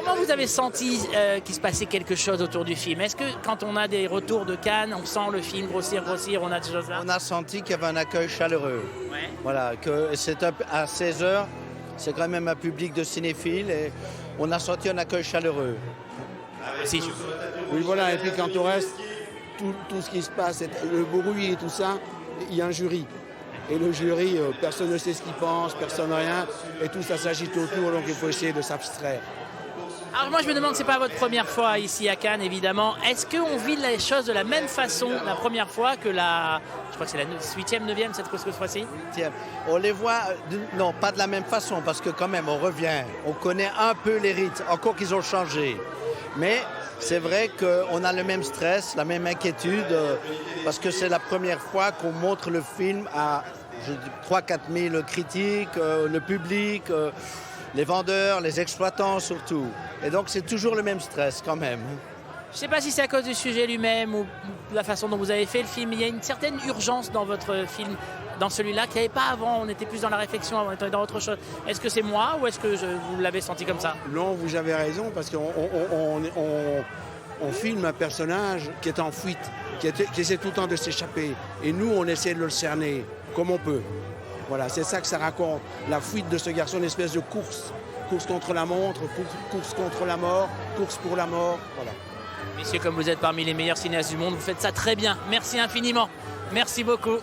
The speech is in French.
Comment vous avez senti qu'il se passait quelque chose autour du film? Est-ce que quand on a des retours de Cannes, on sent le film grossir, on a des choses là? On a senti qu'il y avait un accueil chaleureux. Ouais. Voilà, que c'est à 16 heures, c'est quand même un public de cinéphiles et on a senti un accueil chaleureux. Si, Oui, voilà, et puis quand on reste, tout ce qui se passe, le bruit et tout ça, il y a un jury. Et le jury, personne ne sait ce qu'il pense, personne rien, et tout ça s'agite autour, donc il faut essayer de s'abstraire. Alors moi je me demande, c'est pas votre première fois ici à Cannes évidemment, est-ce qu'on vit les choses de la même façon la première fois que je crois que c'est la 8e, 9e cette fois-ci? Tiens, on les voit, non, pas de la même façon, parce que quand même, on revient, on connaît un peu les rites, encore qu'ils ont changé. Mais c'est vrai qu'on a le même stress, la même inquiétude, parce que c'est la première fois qu'on montre le film à 3-4 000 critiques, le public, les vendeurs, les exploitants surtout. Et donc c'est toujours le même stress quand même. Je ne sais pas si c'est à cause du sujet lui-même ou de la façon dont vous avez fait le film, mais il y a une certaine urgence dans votre film, dans celui-là, qu'il n'y avait pas avant. On était plus dans la réflexion, on était dans autre chose. Est-ce que c'est moi ou est-ce que vous l'avez senti comme ça? Non, vous avez raison, parce qu'on filme un personnage qui est en fuite, qui essaie tout le temps de s'échapper. Et nous, on essaie de le cerner comme on peut. Voilà, c'est ça que ça raconte. La fuite de ce garçon, une espèce de course. Course contre la montre, course contre la mort, course pour la mort, voilà. Messieurs, comme vous êtes parmi les meilleurs cinéastes du monde, vous faites ça très bien. Merci infiniment. Merci beaucoup.